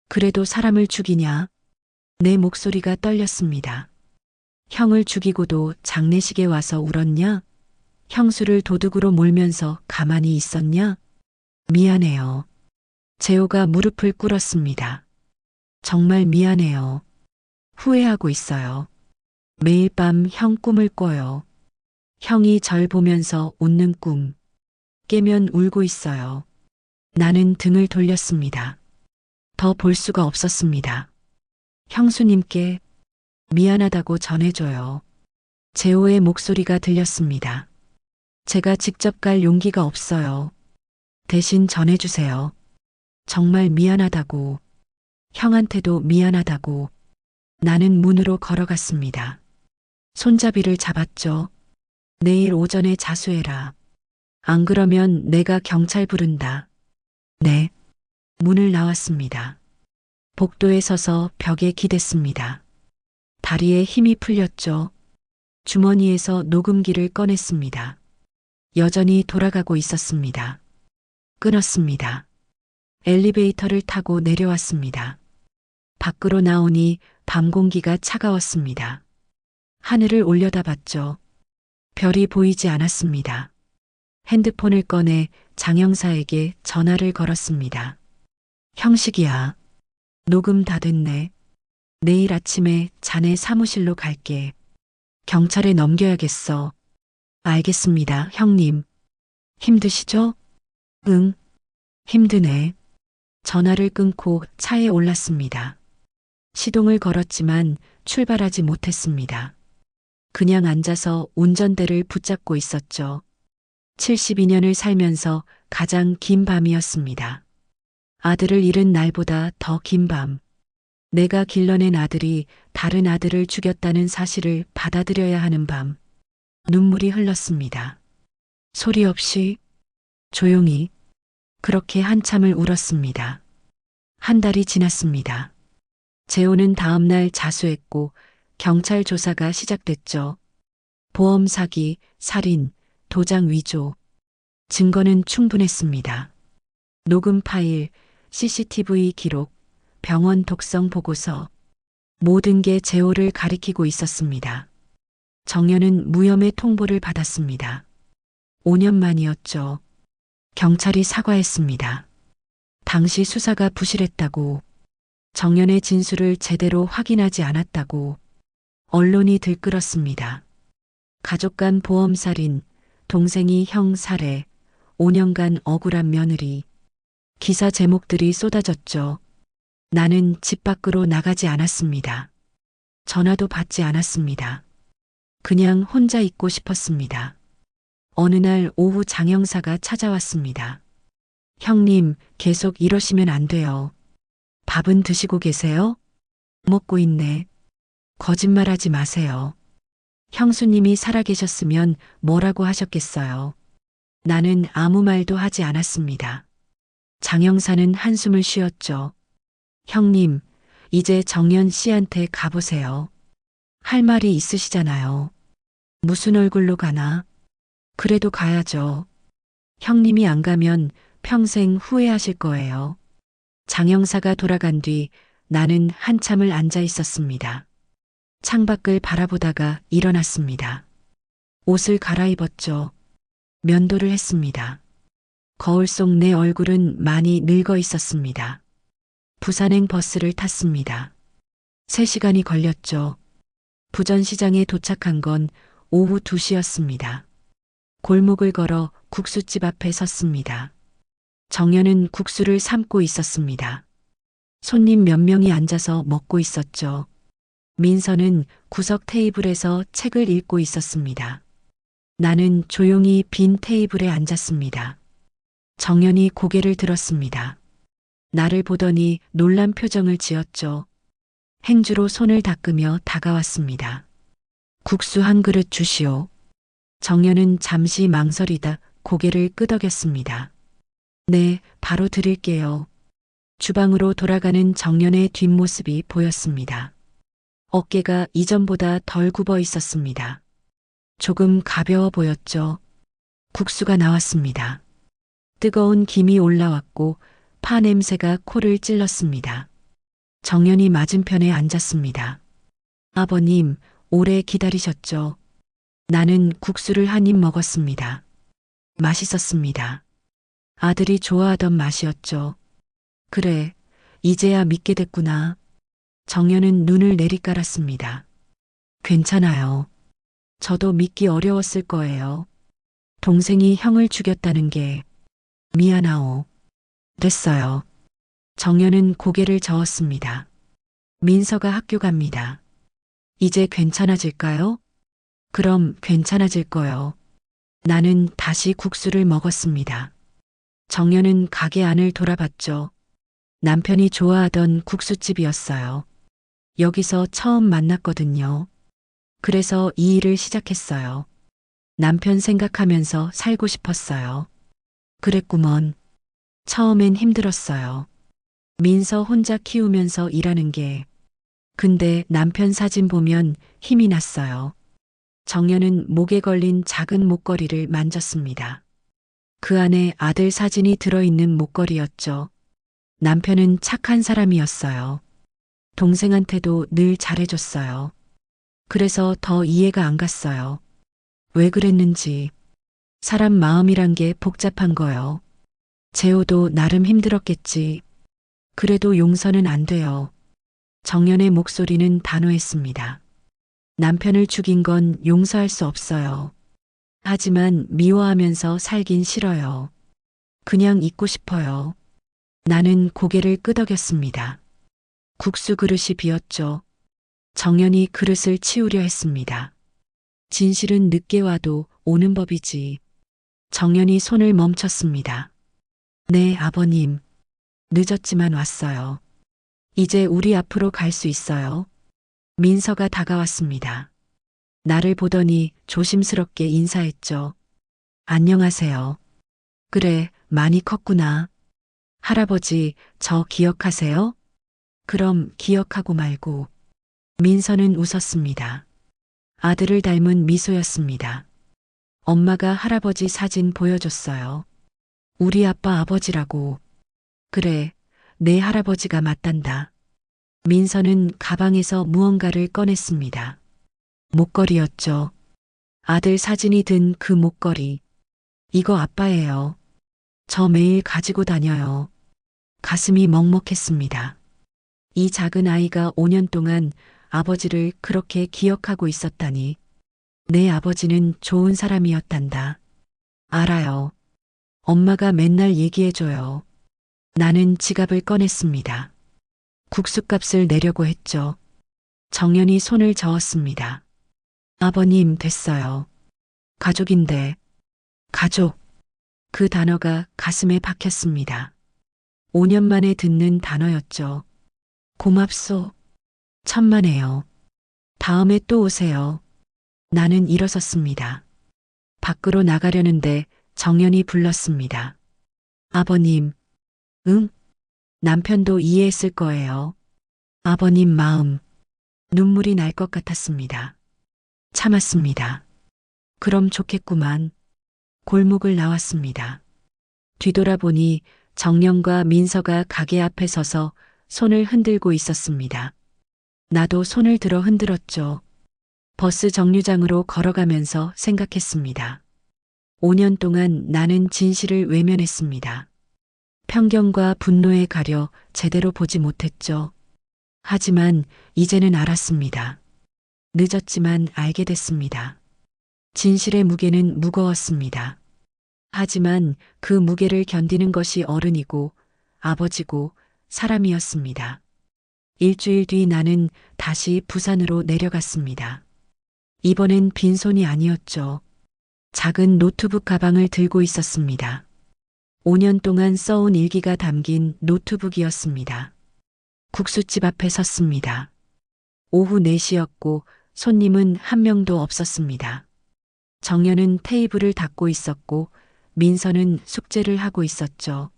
그래도 사람을 죽이냐? 내 목소리가 떨렸습니다. 형을 죽이고도 장례식에 와서 울었냐? 형수를 도둑으로 몰면서 가만히 있었냐? 미안해요. 재호가 무릎을 꿇었습니다. 정말 미안해요. 후회하고 있어요. 매일 밤 형 꿈을 꿔요. 형이 절 보면서 웃는 꿈. 깨면 울고 있어요. 나는 등을 돌렸습니다. 더 볼 수가 없었습니다. 형수님께 미안하다고 전해줘요. 재호의 목소리가 들렸습니다. 제가 직접 갈 용기가 없어요. 대신 전해주세요. 정말 미안하다고. 형한테도 미안하다고. 나는 문으로 걸어갔습니다. 손잡이를 잡았죠. 내일 오전에 자수해라. 안 그러면 내가 경찰 부른다. 네. 문을 나왔습니다. 복도에 서서 벽에 기댔습니다. 다리에 힘이 풀렸죠. 주머니에서 녹음기를 꺼냈습니다. 여전히 돌아가고 있었습니다. 끊었습니다. 엘리베이터를 타고 내려왔습니다. 밖으로 나오니 밤 공기가 차가웠습니다. 하늘을 올려다봤죠. 별이 보이지 않았습니다. 핸드폰을 꺼내 장영사에게 전화를 걸었습니다. 형식이야. 녹음 다 됐네. 내일 아침에 자네 사무실로 갈게. 경찰에 넘겨야겠어. 알겠습니다, 형님. 힘드시죠? 응. 힘드네. 전화를 끊고 차에 올랐습니다. 시동을 걸었지만 출발하지 못했습니다. 그냥 앉아서 운전대를 붙잡고 있었죠. 72년을 살면서 가장 긴 밤이었습니다. 아들을 잃은 날보다 더 긴 밤. 내가 길러낸 아들이 다른 아들을 죽였다는 사실을 받아들여야 하는 밤. 눈물이 흘렀습니다. 소리 없이 조용히 그렇게 한참을 울었습니다. 한 달이 지났습니다. 재호는 다음 날 자수했고 경찰 조사가 시작됐죠. 보험 사기, 살인, 도장 위조. 증거는 충분했습니다. 녹음 파일, CCTV 기록, 병원 독성 보고서. 모든 게 재호를 가리키고 있었습니다. 정연은 무혐의 통보를 받았습니다. 5년 만이었죠. 경찰이 사과했습니다. 당시 수사가 부실했다고, 정연의 진술을 제대로 확인하지 않았다고. 언론이 들끓었습니다. 가족 간 보험살인, 동생이 형 살해, 5년간 억울한 며느리. 기사 제목들이 쏟아졌죠. 나는 집 밖으로 나가지 않았습니다. 전화도 받지 않았습니다. 그냥 혼자 있고 싶었습니다. 어느 날 오후 장영사가 찾아왔습니다. 형님, 계속 이러시면 안 돼요. 밥은 드시고 계세요? 먹고 있네. 거짓말하지 마세요. 형수님이 살아계셨으면 뭐라고 하셨겠어요. 나는 아무 말도 하지 않았습니다. 장영사는 한숨을 쉬었죠. 형님, 이제 정연 씨한테 가보세요. 할 말이 있으시잖아요. 무슨 얼굴로 가나? 그래도 가야죠. 형님이 안 가면 평생 후회하실 거예요. 장영사가 돌아간 뒤 나는 한참을 앉아 있었습니다. 창밖을 바라보다가 일어났습니다. 옷을 갈아입었죠. 면도를 했습니다. 거울 속 내 얼굴은 많이 늙어 있었습니다. 부산행 버스를 탔습니다. 3시간이 걸렸죠. 부전시장에 도착한 건 오후 2시였습니다. 골목을 걸어 국수집 앞에 섰습니다. 정연은 국수를 삶고 있었습니다. 손님 몇 명이 앉아서 먹고 있었죠. 민서는 구석 테이블에서 책을 읽고 있었습니다. 나는 조용히 빈 테이블에 앉았습니다. 정연이 고개를 들었습니다. 나를 보더니 놀란 표정을 지었죠. 행주로 손을 닦으며 다가왔습니다. 국수 한 그릇 주시오. 정연은 잠시 망설이다 고개를 끄덕였습니다. 네, 바로 드릴게요. 주방으로 돌아가는 정연의 뒷모습이 보였습니다. 어깨가 이전보다 덜 굽어 있었습니다. 조금 가벼워 보였죠. 국수가 나왔습니다. 뜨거운 김이 올라왔고 파 냄새가 코를 찔렀습니다. 정연이 맞은편에 앉았습니다. 아버님, 오래 기다리셨죠? 나는 국수를 한 입 먹었습니다. 맛있었습니다. 아들이 좋아하던 맛이었죠. 그래, 이제야 믿게 됐구나. 정연은 눈을 내리깔았습니다. 괜찮아요. 저도 믿기 어려웠을 거예요. 동생이 형을 죽였다는 게 미안하오. 됐어요. 정연은 고개를 저었습니다. 민서가 학교 갑니다. 이제 괜찮아질까요? 그럼 괜찮아질 거요. 나는 다시 국수를 먹었습니다. 정연은 가게 안을 돌아봤죠. 남편이 좋아하던 국수집이었어요. 여기서 처음 만났거든요. 그래서 이 일을 시작했어요. 남편 생각하면서 살고 싶었어요. 그랬구먼. 처음엔 힘들었어요. 민서 혼자 키우면서 일하는 게. 근데 남편 사진 보면 힘이 났어요. 정연은 목에 걸린 작은 목걸이를 만졌습니다. 그 안에 아들 사진이 들어있는 목걸이였죠. 남편은 착한 사람이었어요. 동생한테도 늘 잘해줬어요. 그래서 더 이해가 안 갔어요. 왜 그랬는지. 사람 마음이란 게 복잡한 거요. 재호도 나름 힘들었겠지. 그래도 용서는 안 돼요. 정연의 목소리는 단호했습니다. 남편을 죽인 건 용서할 수 없어요. 하지만 미워하면서 살긴 싫어요. 그냥 잊고 싶어요. 나는 고개를 끄덕였습니다. 국수 그릇이 비었죠. 정연이 그릇을 치우려 했습니다. 진실은 늦게 와도 오는 법이지. 정연이 손을 멈췄습니다. 네, 아버님. 늦었지만 왔어요. 이제 우리 앞으로 갈 수 있어요. 민서가 다가왔습니다. 나를 보더니 조심스럽게 인사했죠. 안녕하세요. 그래, 많이 컸구나. 할아버지, 저 기억하세요? 그럼 기억하고 말고. 민서는 웃었습니다. 아들을 닮은 미소였습니다. 엄마가 할아버지 사진 보여줬어요. 우리 아빠 아버지라고. 그래, 내 할아버지가 맞단다. 민서는 가방에서 무언가를 꺼냈습니다. 목걸이였죠. 아들 사진이 든 그 목걸이. 이거 아빠예요. 저 매일 가지고 다녀요. 가슴이 먹먹했습니다. 이 작은 아이가 5년 동안 아버지를 그렇게 기억하고 있었다니. 내 아버지는 좋은 사람이었단다. 알아요. 엄마가 맨날 얘기해줘요. 나는 지갑을 꺼냈습니다. 국수값을 내려고 했죠. 정연이 손을 저었습니다. 아버님, 됐어요. 가족인데. 가족. 그 단어가 가슴에 박혔습니다. 5년 만에 듣는 단어였죠. 고맙소. 천만에요. 다음에 또 오세요. 나는 일어섰습니다. 밖으로 나가려는데 정연이 불렀습니다. 아버님. 응? 남편도 이해했을 거예요. 아버님 마음. 눈물이 날 것 같았습니다. 참았습니다. 그럼 좋겠구만. 골목을 나왔습니다. 뒤돌아보니 정연과 민서가 가게 앞에 서서 손을 흔들고 있었습니다. 나도 손을 들어 흔들었죠. 버스 정류장으로 걸어가면서 생각했습니다. 5년 동안 나는 진실을 외면했습니다. 편견과 분노에 가려 제대로 보지 못했죠. 하지만 이제는 알았습니다. 늦었지만 알게 됐습니다. 진실의 무게는 무거웠습니다. 하지만 그 무게를 견디는 것이 어른이고 아버지고 사람이었습니다. 일주일 뒤 나는 다시 부산으로 내려갔습니다. 이번엔 빈손이 아니었죠. 작은 노트북 가방을 들고 있었습니다. 5년 동안 써온 일기가 담긴 노트북이었습니다. 국수집 앞에 섰습니다. 오후 4시였고 손님은 한 명도 없었습니다. 정연은 테이블을 닦고 있었고 민서는 숙제를 하고 있었죠.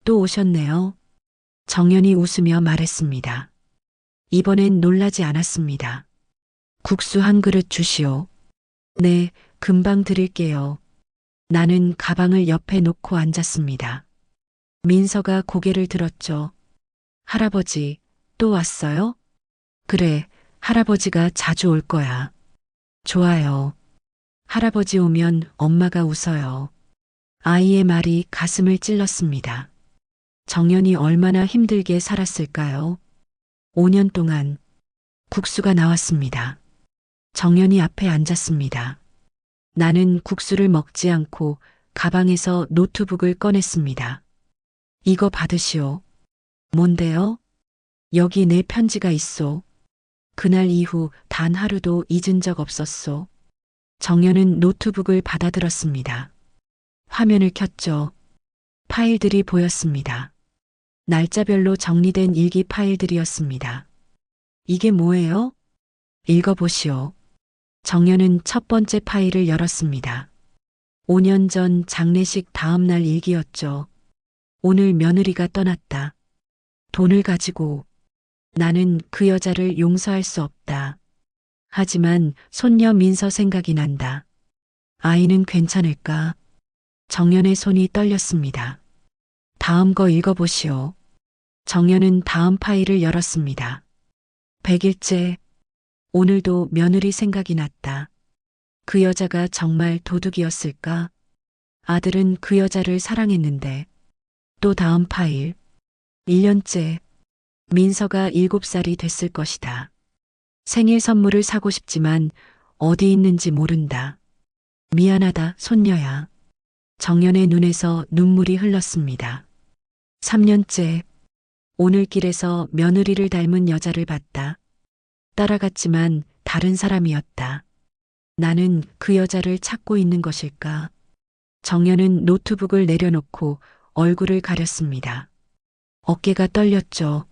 또 오셨네요. 정연이 웃으며 말했습니다. 이번엔 놀라지 않았습니다. 국수 한 그릇 주시오. 네, 금방 드릴게요. 나는 가방을 옆에 놓고 앉았습니다. 민서가 고개를 들었죠. 할아버지, 또 왔어요? 그래, 할아버지가 자주 올 거야. 좋아요. 할아버지 오면 엄마가 웃어요. 아이의 말이 가슴을 찔렀습니다. 정연이 얼마나 힘들게 살았을까요? 5년 동안 국수가 나왔습니다. 정연이 앞에 앉았습니다. 나는 국수를 먹지 않고 가방에서 노트북을 꺼냈습니다. 이거 받으시오. 뭔데요? 여기 내 편지가 있소. 그날 이후 단 하루도 잊은 적 없었소. 정연은 노트북을 받아들었습니다. 화면을 켰죠. 파일들이 보였습니다. 날짜별로 정리된 일기 파일들이었습니다. 이게 뭐예요? 읽어보시오. 정연은 첫 번째 파일을 열었습니다. 5년 전 장례식 다음 날 일기였죠. 오늘 며느리가 떠났다. 돈을 가지고 나는 그 여자를 용서할 수 없다. 하지만 손녀 민서 생각이 난다. 아이는 괜찮을까? 정연의 손이 떨렸습니다. 다음 거 읽어보시오. 정연은 다음 파일을 열었습니다. 100일째. 오늘도 며느리 생각이 났다. 그 여자가 정말 도둑이었을까? 아들은 그 여자를 사랑했는데. 또 다음 파일. 1년째. 민서가 7살이 됐을 것이다. 생일 선물을 사고 싶지만 어디 있는지 모른다. 미안하다, 손녀야. 정연의 눈에서 눈물이 흘렀습니다. 3년째. 오늘 길에서 며느리를 닮은 여자를 봤다. 따라갔지만 다른 사람이었다. 나는 그 여자를 찾고 있는 것일까? 정연은 노트북을 내려놓고 얼굴을 가렸습니다. 어깨가 떨렸죠.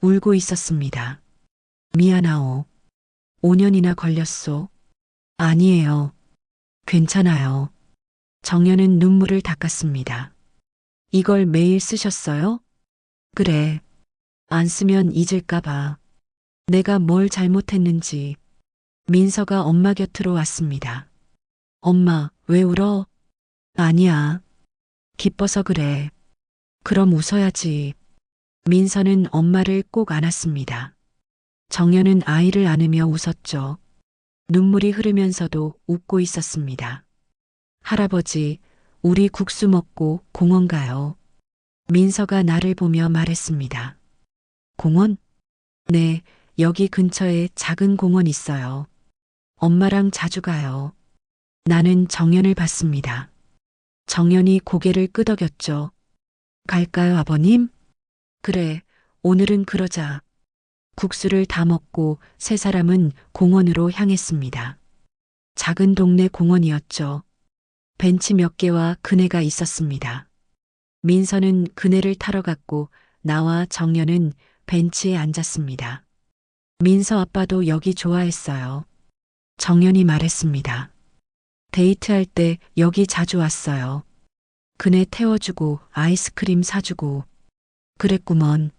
울고 있었습니다. 미안하오. 5년이나 걸렸소. 아니에요. 괜찮아요. 정연은 눈물을 닦았습니다. 이걸 매일 쓰셨어요? 그래. 안 쓰면 잊을까봐. 내가 뭘 잘못했는지. 민서가 엄마 곁으로 왔습니다. 엄마, 왜 울어? 아니야. 기뻐서 그래. 그럼 웃어야지. 민서는 엄마를 꼭 안았습니다. 정연은 아이를 안으며 웃었죠. 눈물이 흐르면서도 웃고 있었습니다. 할아버지, 우리 국수 먹고 공원 가요. 민서가 나를 보며 말했습니다. 공원? 네, 여기 근처에 작은 공원 있어요. 엄마랑 자주 가요. 나는 정연을 봤습니다. 정연이 고개를 끄덕였죠. 갈까요, 아버님? 그래, 오늘은 그러자. 국수를 다 먹고 세 사람은 공원으로 향했습니다. 작은 동네 공원이었죠. 벤치 몇 개와 그네가 있었습니다. 민서는 그네를 타러 갔고 나와 정연은 벤치에 앉았습니다. 민서 아빠도 여기 좋아했어요. 정연이 말했습니다. 데이트할 때 여기 자주 왔어요. 그네 태워주고 아이스크림 사주고. 그랬구먼.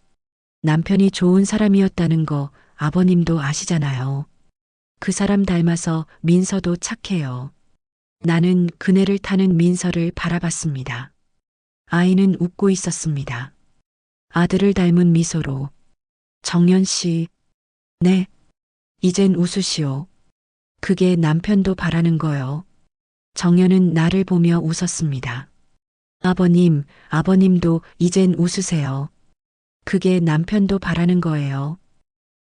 남편이 좋은 사람이었다는 거 아버님도 아시잖아요. 그 사람 닮아서 민서도 착해요. 나는 그네를 타는 민서를 바라봤습니다. 아이는 웃고 있었습니다. 아들을 닮은 미소로. 정연 씨. 네. 이젠 웃으시오. 그게 남편도 바라는 거요. 정연은 나를 보며 웃었습니다. 아버님, 아버님도 이젠 웃으세요. 그게 남편도 바라는 거예요.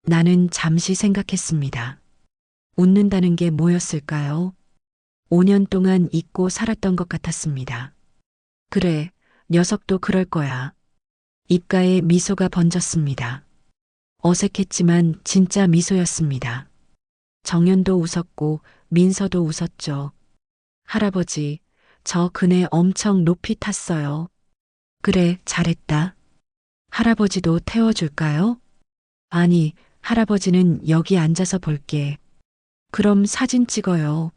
나는 잠시 생각했습니다. 웃는다는 게 뭐였을까요? 5년 동안 잊고 살았던 것 같았습니다. 그래, 녀석도 그럴 거야. 입가에 미소가 번졌습니다. 어색했지만 진짜 미소였습니다. 정연도 웃었고 민서도 웃었죠. 할아버지, 저 그네 엄청 높이 탔어요. 그래, 잘했다. 할아버지도 태워줄까요? 아니, 할아버지는 여기 앉아서 볼게. 그럼 사진 찍어요.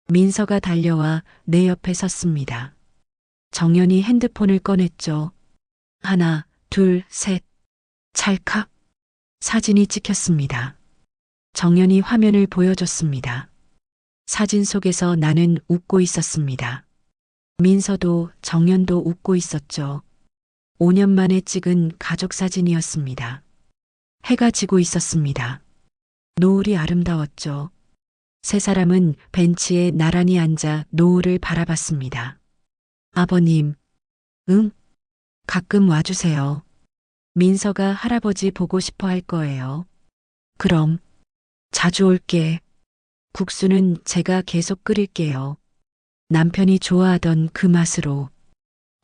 민서가 달려와 내 옆에 섰습니다. 정연이 핸드폰을 꺼냈죠. 하나, 둘, 셋. 찰칵. 사진이 찍혔습니다. 정연이 화면을 보여줬습니다. 사진 속에서 나는 웃고 있었습니다. 민서도 정연도 웃고 있었죠. 5년 만에 찍은 가족 사진이었습니다. 해가 지고 있었습니다. 노을이 아름다웠죠. 세 사람은 벤치에 나란히 앉아 노을을 바라봤습니다. 아버님, 응? 가끔 와주세요. 민서가 할아버지 보고 싶어 할 거예요. 그럼, 자주 올게. 국수는 제가 계속 끓일게요. 남편이 좋아하던 그 맛으로.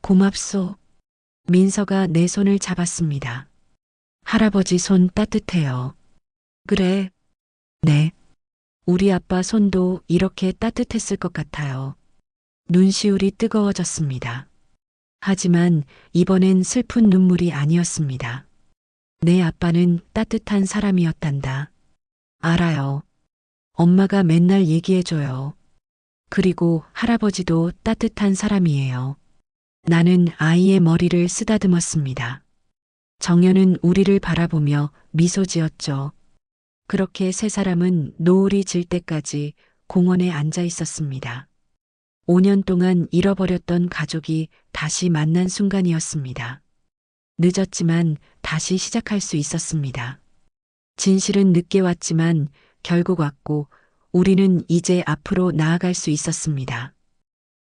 고맙소. 민서가 내 손을 잡았습니다. 할아버지 손 따뜻해요. 그래. 네. 우리 아빠 손도 이렇게 따뜻했을 것 같아요. 눈시울이 뜨거워졌습니다. 하지만 이번엔 슬픈 눈물이 아니었습니다. 내 아빠는 따뜻한 사람이었단다. 알아요. 엄마가 맨날 얘기해줘요. 그리고 할아버지도 따뜻한 사람이에요. 나는 아이의 머리를 쓰다듬었습니다. 정연은 우리를 바라보며 미소 지었죠. 그렇게 세 사람은 노을이 질 때까지 공원에 앉아 있었습니다. 5년 동안 잃어버렸던 가족이 다시 만난 순간이었습니다. 늦었지만 다시 시작할 수 있었습니다. 진실은 늦게 왔지만 결국 왔고 우리는 이제 앞으로 나아갈 수 있었습니다.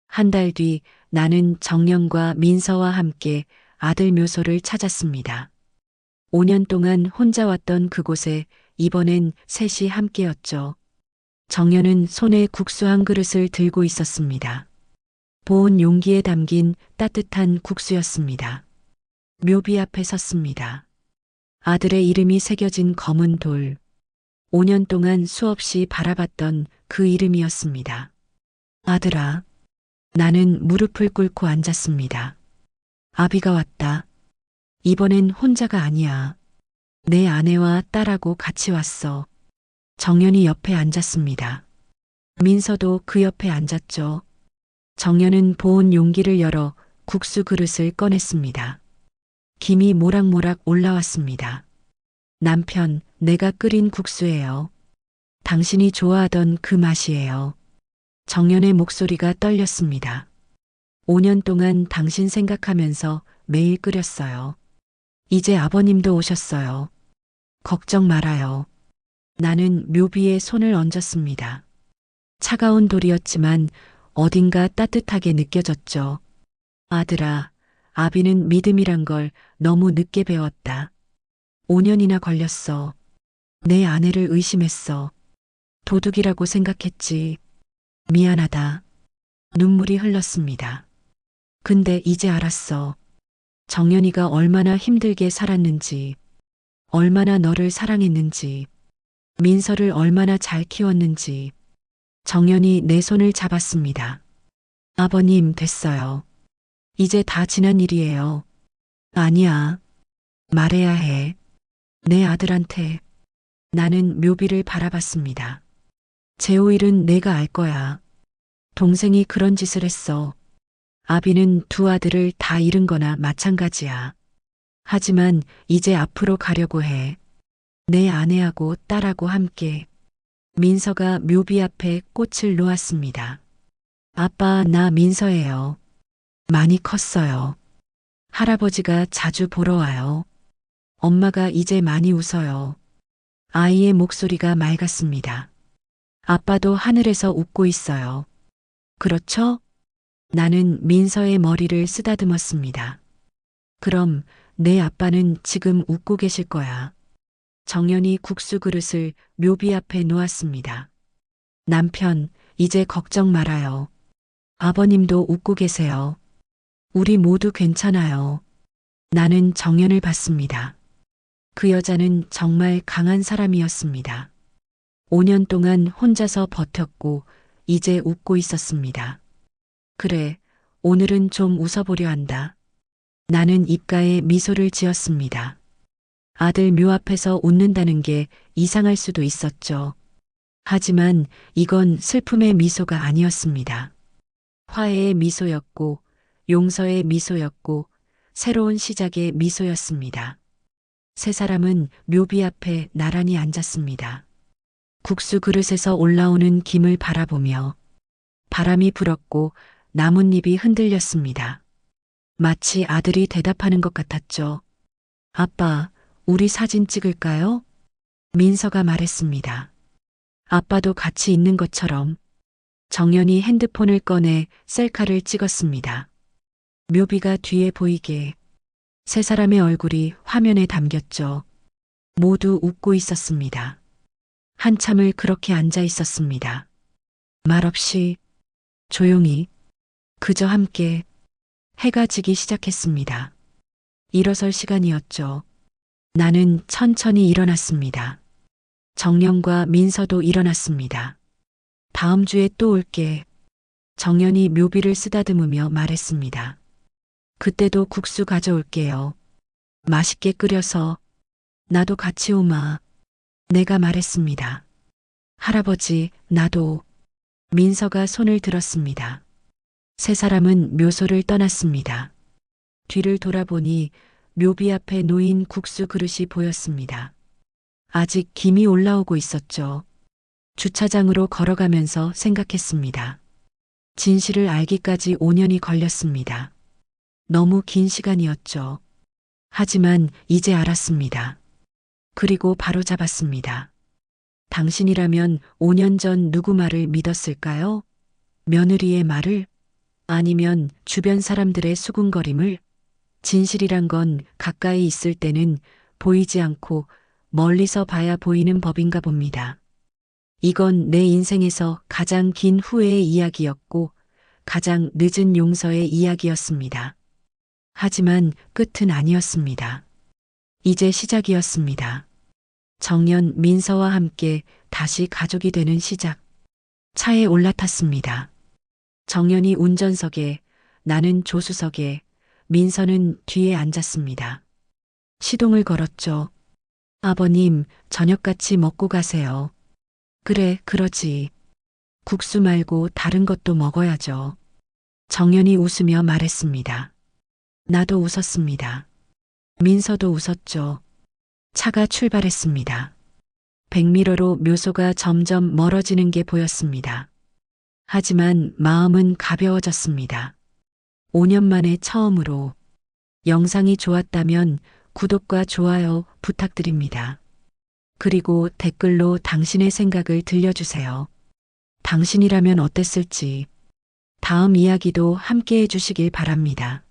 한 달 뒤 나는 정연과 민서와 함께 아들 묘소를 찾았습니다. 5년 동안 혼자 왔던 그곳에 이번엔 셋이 함께였죠. 정연은 손에 국수 한 그릇을 들고 있었습니다. 보온 용기에 담긴 따뜻한 국수였습니다. 묘비 앞에 섰습니다. 아들의 이름이 새겨진 검은 돌. 5년 동안 수없이 바라봤던 그 이름이었습니다. 아들아. 나는 무릎을 꿇고 앉았습니다. 아비가 왔다. 이번엔 혼자가 아니야. 내 아내와 딸하고 같이 왔어. 정연이 옆에 앉았습니다. 민서도 그 옆에 앉았죠. 정연은 보온 용기를 열어 국수 그릇을 꺼냈습니다. 김이 모락모락 올라왔습니다. 남편, 내가 끓인 국수예요. 당신이 좋아하던 그 맛이에요. 정연의 목소리가 떨렸습니다. 5년 동안 당신 생각하면서 매일 끓였어요. 이제 아버님도 오셨어요. 걱정 말아요. 나는 묘비에 손을 얹었습니다. 차가운 돌이었지만 어딘가 따뜻하게 느껴졌죠. 아들아, 아비는 믿음이란 걸 너무 늦게 배웠다. 5년이나 걸렸어. 내 아내를 의심했어. 도둑이라고 생각했지. 미안하다. 눈물이 흘렀습니다. 근데 이제 알았어. 정연이가 얼마나 힘들게 살았는지, 얼마나 너를 사랑했는지, 민서를 얼마나 잘 키웠는지. 정연이 내 손을 잡았습니다. 아버님, 됐어요. 이제 다 지난 일이에요. 아니야. 말해야 해. 내 아들한테. 나는 묘비를 바라봤습니다. 제오일은 내가 알 거야. 동생이 그런 짓을 했어. 아비는 두 아들을 다 잃은 거나 마찬가지야. 하지만 이제 앞으로 가려고 해. 내 아내하고 딸하고 함께. 민서가 묘비 앞에 꽃을 놓았습니다. 아빠, 나 민서예요. 많이 컸어요. 할아버지가 자주 보러 와요. 엄마가 이제 많이 웃어요. 아이의 목소리가 맑았습니다. 아빠도 하늘에서 웃고 있어요. 그렇죠? 나는 민서의 머리를 쓰다듬었습니다. 그럼 내 아빠는 지금 웃고 계실 거야. 정연이 국수 그릇을 묘비 앞에 놓았습니다. 남편, 이제 걱정 말아요. 아버님도 웃고 계세요. 우리 모두 괜찮아요. 나는 정연을 봤습니다. 그 여자는 정말 강한 사람이었습니다. 5년 동안 혼자서 버텼고 이제 웃고 있었습니다. 그래, 오늘은 좀 웃어보려 한다. 나는 입가에 미소를 지었습니다. 아들 묘 앞에서 웃는다는 게 이상할 수도 있었죠. 하지만 이건 슬픔의 미소가 아니었습니다. 화해의 미소였고, 용서의 미소였고, 새로운 시작의 미소였습니다. 세 사람은 묘비 앞에 나란히 앉았습니다. 국수 그릇에서 올라오는 김을 바라보며 바람이 불었고 나뭇잎이 흔들렸습니다. 마치 아들이 대답하는 것 같았죠. 아빠, 우리 사진 찍을까요? 민서가 말했습니다. 아빠도 같이 있는 것처럼. 정연이 핸드폰을 꺼내 셀카를 찍었습니다. 묘비가 뒤에 보이게 세 사람의 얼굴이 화면에 담겼죠. 모두 웃고 있었습니다. 한참을 그렇게 앉아 있었습니다. 말없이, 조용히, 그저 함께. 해가 지기 시작했습니다. 일어설 시간이었죠. 나는 천천히 일어났습니다. 정연과 민서도 일어났습니다. 다음 주에 또 올게. 정연이 묘비를 쓰다듬으며 말했습니다. 그때도 국수 가져올게요. 맛있게 끓여서. 나도 같이 오마. 내가 말했습니다. 할아버지, 나도. 민서가 손을 들었습니다. 세 사람은 묘소를 떠났습니다. 뒤를 돌아보니 묘비 앞에 놓인 국수 그릇이 보였습니다. 아직 김이 올라오고 있었죠. 주차장으로 걸어가면서 생각했습니다. 진실을 알기까지 5년이 걸렸습니다. 너무 긴 시간이었죠. 하지만 이제 알았습니다. 그리고 바로 잡았습니다. 당신이라면 5년 전 누구 말을 믿었을까요? 며느리의 말을? 아니면 주변 사람들의 수군거림을? 진실이란 건 가까이 있을 때는 보이지 않고 멀리서 봐야 보이는 법인가 봅니다. 이건 내 인생에서 가장 긴 후회의 이야기였고 가장 늦은 용서의 이야기였습니다. 하지만 끝은 아니었습니다. 이제 시작이었습니다. 정연, 민서와 함께 다시 가족이 되는 시작. 차에 올라탔습니다. 정연이 운전석에, 나는 조수석에, 민서는 뒤에 앉았습니다. 시동을 걸었죠. 아버님, 저녁 같이 먹고 가세요. 그래, 그러지. 국수 말고 다른 것도 먹어야죠. 정연이 웃으며 말했습니다. 나도 웃었습니다. 민서도 웃었죠. 차가 출발했습니다. 백미러로 묘소가 점점 멀어지는 게 보였습니다. 하지만 마음은 가벼워졌습니다. 5년 만에 처음으로. 영상이 좋았다면 구독과 좋아요 부탁드립니다. 그리고 댓글로 당신의 생각을 들려주세요. 당신이라면 어땠을지. 다음 이야기도 함께 해주시길 바랍니다.